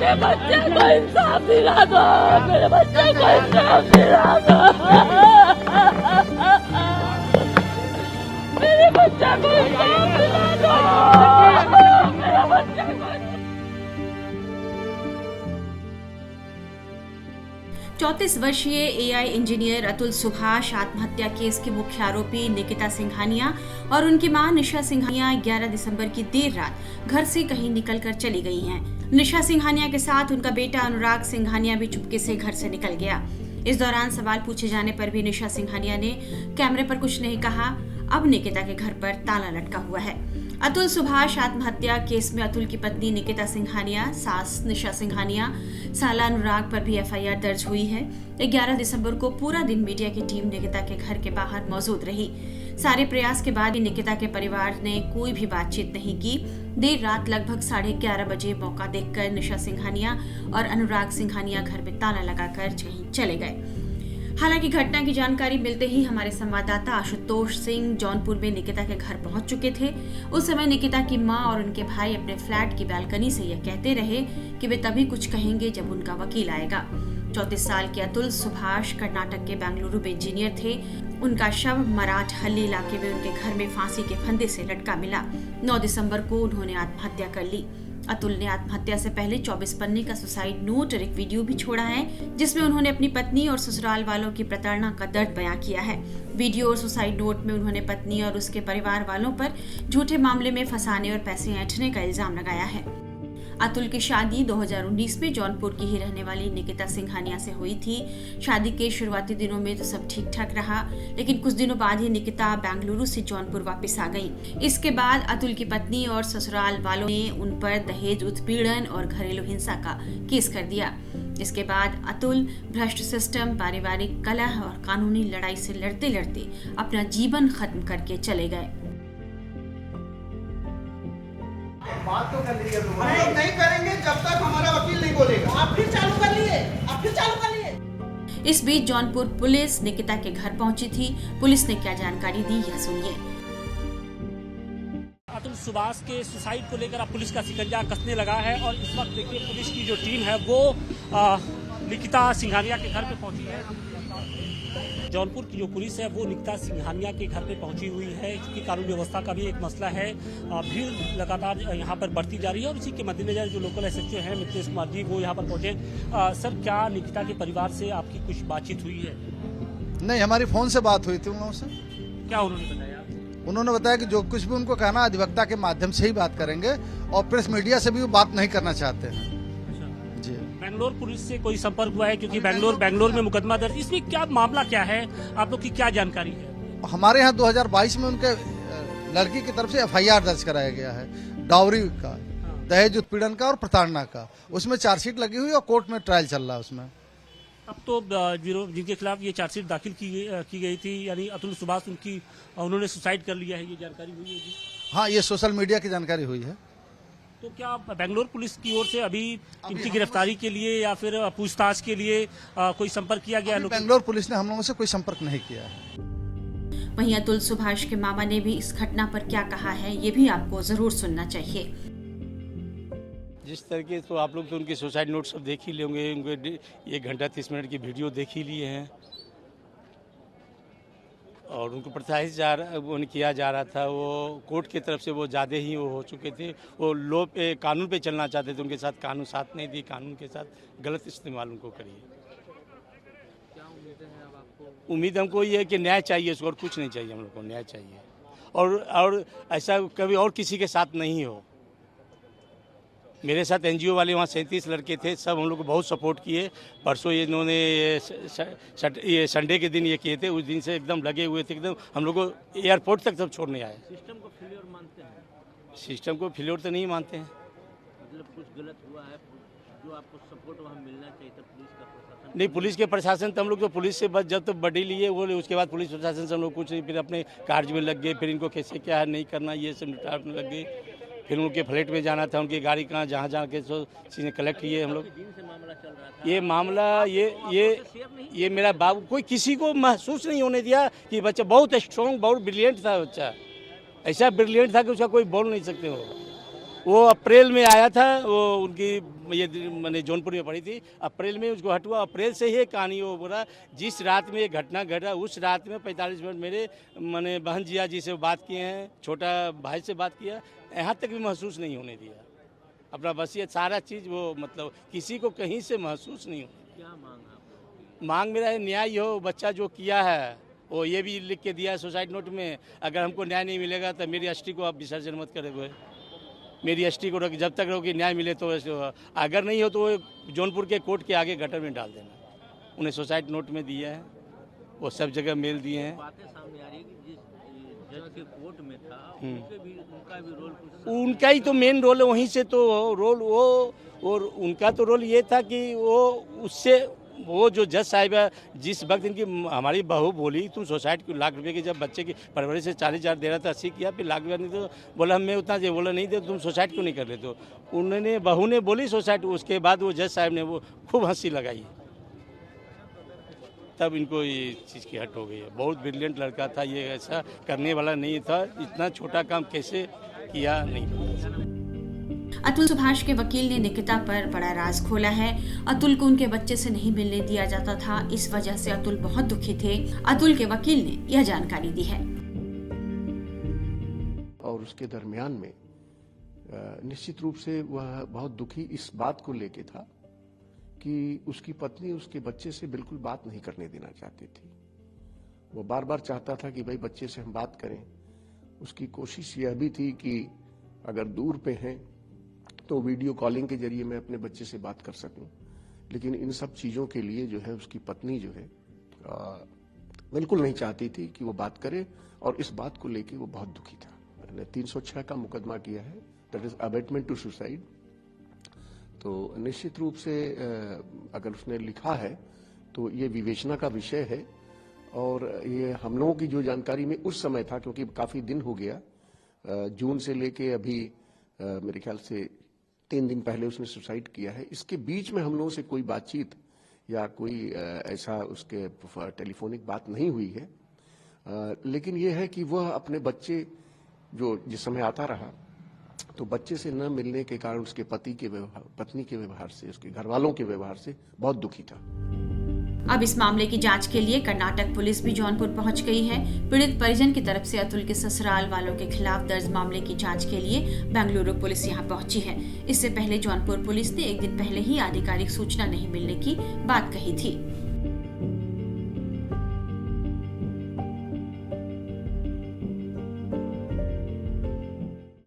मेरे बच्चे को इंसाफ दिला दो, मेरे बच्चे को इंसाफ दिला दो, मेरे बच्चे को इंसाफ दिला दो, मेरे बच्चे को। 34 वर्षीय एआई इंजीनियर अतुल सुभाष आत्महत्या केस की मुख्य आरोपी निकिता सिंघानिया और उनकी मां निशा सिंघानिया 11 दिसंबर की देर रात घर से कहीं निकलकर चली गई हैं। निशा सिंघानिया के साथ उनका बेटा अनुराग सिंघानिया भी चुपके से घर से निकल गया। इस दौरान सवाल पूछे जाने पर भी निशा सिंघानिया ने कैमरे पर कुछ नहीं कहा। अब निकिता के घर पर ताला लटका हुआ है। अतुल सुभाष आत्महत्या केस में अतुल की पत्नी निकिता सिंघानिया, सास निशा सिंघानिया, साला अनुराग पर भी एफआईआर दर्ज हुई है। 11 दिसंबर को पूरा दिन मीडिया की टीम निकिता के घर के बाहर मौजूद रही। सारे प्रयास के बाद भी निकिता के परिवार ने कोई भी बातचीत नहीं की। देर रात लगभग 11:30 बजे मौका देखकर निशा सिंघानिया और अनुराग सिंघानिया घर में ताला लगाकर कहीं चले गए। हालांकि घटना की जानकारी मिलते ही हमारे संवाददाता आशुतोष सिंह जौनपुर में निकिता के घर पहुंच चुके थे। उस समय निकिता की मां और उनके भाई अपने फ्लैट की बालकनी से यह कहते रहे कि वे तभी कुछ कहेंगे जब उनका वकील आएगा। 34 साल के अतुल सुभाष कर्नाटक के बेंगलुरु में इंजीनियर थे। उनका शव मराठहल्ली इलाके में उनके घर में फांसी के फंदे से लटका मिला। 9 दिसंबर को उन्होंने आत्महत्या कर ली। अतुल ने आत्महत्या से पहले 24 पन्ने का सुसाइड नोट और एक वीडियो भी छोड़ा है, जिसमें उन्होंने अपनी पत्नी और ससुराल वालों की प्रताड़ना का दर्द बयां किया है। वीडियो और सुसाइड नोट में उन्होंने पत्नी और उसके परिवार वालों पर झूठे मामले में फंसाने और पैसे ऐंठने का इल्जाम लगाया है। अतुल की शादी 2019 में जौनपुर की ही रहने वाली निकिता सिंघानिया से हुई थी। शादी के शुरुआती दिनों में तो सब ठीक ठाक रहा, लेकिन कुछ दिनों बाद ही निकिता बेंगलुरु से जौनपुर वापस आ गई। इसके बाद अतुल की पत्नी और ससुराल वालों ने उन पर दहेज उत्पीड़न और घरेलू हिंसा का केस कर दिया। इसके बाद अतुल भ्रष्ट सिस्टम, पारिवारिक कलह और कानूनी लड़ाई से लड़ते लड़ते अपना जीवन खत्म करके चले गए। बात तो कर लीजिए, हम नहीं करेंगे जब तक हमारा वकील नहीं बोलेगा। आप फिर चालू कर लिए। इस बीच जौनपुर पुलिस निकिता के घर पहुंची थी। पुलिस ने क्या जानकारी दी, यह सुनिए। अतुल सुभाष के सुसाइड को लेकर अब पुलिस का शिकंजा कसने लगा है और इस वक्त देखिए पुलिस की जो टीम है वो निकिता सिंघानिया के घर पे पहुंची है। जौनपुर की जो पुलिस है वो निकिता सिंघानिया के घर पे पहुंची हुई है, क्योंकि कानून व्यवस्था का भी एक मसला है। भीड़ लगातार यहाँ पर बढ़ती जा रही है और इसी के मद्देनजर जो लोकल एसएचओ हैं मिथिलेश कुमार जी वो यहाँ पर पहुंचे। सर, क्या निकिता के परिवार से आपकी कुछ बातचीत हुई है? नहीं, हमारी फोन से बात हुई थी उन लोगों से। क्या उन्होंने बताया? उन्होंने बताया कि जो कुछ भी उनको कहना अधिवक्ता के माध्यम से ही बात करेंगे और प्रेस मीडिया से भी वो बात नहीं करना चाहते हैं। जी, बेंगलोर पुलिस से कोई संपर्क हुआ है? क्योंकि बेंगलोर में मुकदमा दर्ज, इसमें क्या मामला क्या है, आप लोग की क्या जानकारी है? हमारे यहाँ 2022 में उनके लड़की की तरफ से एफआईआर दर्ज कराया गया है, डाउरी का, दहेज उत्पीड़न का और प्रताड़ना का। उसमें चार्जशीट लगी हुई और कोर्ट में ट्रायल चल रहा है उसमें। अब तो जिनके खिलाफ ये चार्जशीट दाखिल की गई थी, यानी अतुल सुभाष उन्होंने सुसाइड कर लिया है, ये जानकारी हुई होगी? हाँ, ये सोशल मीडिया की जानकारी हुई है। तो क्या बेंगलोर पुलिस की ओर से अभी इनकी गिरफ्तारी के लिए या फिर पूछताछ के लिए कोई संपर्क किया गया है? बेंगलोर पुलिस ने हम लोगों से कोई संपर्क नहीं किया है। वहीं अतुल सुभाष के मामा ने भी इस घटना पर क्या कहा है, ये भी आपको जरूर सुनना चाहिए। जिस तरीके तो आप लोग तो उनके सुसाइड नोट सब देख ही लेंगे, उनके 1 घंटा 30 मिनट की वीडियो देख ही लिए हैं और उनको प्रत्याशित किया जा रहा था। वो कोर्ट की तरफ से वो ज़्यादा ही वो हो चुके थे, वो लो पे कानून पे चलना चाहते थे, उनके साथ कानून साथ नहीं दी, कानून के साथ गलत इस्तेमाल उनको करिए। क्या उम्मीदें हैं अब आपको? उम्मीद हमको ये है कि न्याय चाहिए, उसको और कुछ नहीं चाहिए, हम लोग को न्याय चाहिए और ऐसा कभी और किसी के साथ नहीं हो। मेरे साथ एनजीओ वाले वहाँ 37 लड़के थे, सब हम लोग को बहुत सपोर्ट किए। परसों ये इन्होंने ये संडे के दिन ये किए थे, उस दिन से एकदम लगे हुए थे, एकदम हम लोग को एयरपोर्ट तक सब छोड़ने आए। सिस्टम को फेलियर मानते हैं? सिस्टम को फेलियर तो नहीं मानते हैं। मतलब कुछ गलत हुआ है, जो आपको सपोर्ट वहाँ मिलना चाहिए था पुलिस का प्रशासन? नहीं, पुलिस के प्रशासन तो हम लोग तो पुलिस से बस जब तो बड़ी लिए वो, उसके बाद पुलिस प्रशासन से हम लोग कुछ नहीं, फिर अपने कार्य में लग गए, फिर इनको कैसे क्या है नहीं करना ये सब निपटाने लग गए। फिर उनके फ्लैट में जाना था, उनकी गाड़ी कहाँ जहाँ के सो चीज़ें कलेक्ट किए हम लोग। से मामला चल रहा था। ये मामला ये मेरा बाबू कोई किसी को महसूस नहीं होने दिया कि बच्चा बहुत स्ट्रॉन्ग, बहुत ब्रिलियंट था बच्चा, ऐसा ब्रिलियंट था कि उसका कोई बोल नहीं सकते हो। वो अप्रैल में आया था, वो उनकी ये मैंने जौनपुर में पढ़ी थी, अप्रैल में उसको हटुआ। अप्रैल से ही कहानी वो बोला, जिस रात में ये घटना घटा उस रात में 45 मिनट मेरे मैंने बहन जिया जी से बात किए हैं, छोटा भाई से बात किया, यहाँ तक भी महसूस नहीं होने दिया अपना। बस ये सारा चीज़ वो मतलब किसी को कहीं से महसूस नहीं होने। क्या मांग मांग मेरा है न्याय हो, बच्चा जो किया है वो ये भी लिख के दिया है सुसाइड नोट में, अगर हमको न्याय नहीं मिलेगा तो मेरी अस्थि को आप विसर्जन मत करोगे, मेरी अस्थि को जब तक रहोगी न्याय मिले तो, अगर नहीं हो तो वो जौनपुर के कोर्ट के आगे गटर में डाल देना। उन्हें सुसाइड नोट में दिया है, वो सब जगह मेल दिए हैं। बातें सामने आ रही है कि जिस जज के कोर्ट में था उनका भी रोल कुछ, उनका ही तो मेन रोल है, वहीं से तो रोल वो, और उनका तो रोल ये था कि वो उससे वो जो जज साहिब है, जिस वक्त इनकी हमारी बहू बोली तुम सोसाइटी को लाख रुपए की जब बच्चे की परवरिश से 40,000 दे रहा था, 80 किया, फिर लाख रुपया नहीं तो बोला मैं उतना दे, बोला नहीं दे तुम सोसाइटी क्यों नहीं कर लेते हो। उन्होंने बहू ने बोली सोसाइटी, उसके बाद वो जज साहब ने वो खूब हंसी लगाई, तब इनको ये चीज़ की हट हो गई है। बहुत ब्रिलियंट लड़का था ये, ऐसा करने वाला नहीं था, इतना छोटा काम कैसे किया नहीं पता। अतुल सुभाष के वकील ने निकिता पर बड़ा राज खोला है। अतुल को उनके बच्चे से नहीं मिलने दिया जाता था, इस वजह से अतुल बहुत दुखी थे। अतुल के वकील ने यह जानकारी दी है। और उसके दरमियान में निश्चित रूप से वह बहुत दुखी इस बात को लेके था कि उसकी पत्नी उसके बच्चे से बिल्कुल बात नहीं करने देना चाहती थी। वो बार बार चाहता था कि भाई बच्चे से हम बात करें। उसकी कोशिश यह भी थी कि अगर दूर पे हैं तो वीडियो कॉलिंग के जरिए मैं अपने बच्चे से बात कर सकूं, लेकिन इन सब चीज़ों के लिए जो है उसकी पत्नी जो है बिल्कुल नहीं चाहती थी कि वो बात करे, और इस बात को लेके वो बहुत दुखी था। मैंने 306 का मुकदमा किया है, that is abetment to suicide. तो निश्चित रूप से अगर उसने लिखा है तो ये विवेचना का विषय है, और ये हम लोगों की जो जानकारी में उस समय था, क्योंकि काफ़ी दिन हो गया, जून से लेके अभी मेरे ख्याल से 3 दिन पहले उसने सुसाइड किया है। इसके बीच में हम लोगों से कोई बातचीत या कोई ऐसा उसके टेलीफोनिक बात नहीं हुई है, लेकिन ये है कि वह अपने बच्चे जो जिस समय आता रहा तो बच्चे से न मिलने के कारण उसके पत्नी के व्यवहार से, उसके घर वालों के व्यवहार से बहुत दुखी था। अब इस मामले की जांच के लिए कर्नाटक पुलिस भी जौनपुर पहुंच गई है। पीड़ित परिजन की तरफ से अतुल के ससुराल वालों के खिलाफ दर्ज मामले की जांच के लिए बेंगलुरु पुलिस यहां पहुंची है। इससे पहले जौनपुर पुलिस ने एक दिन पहले ही आधिकारिक सूचना नहीं मिलने की बात कही थी।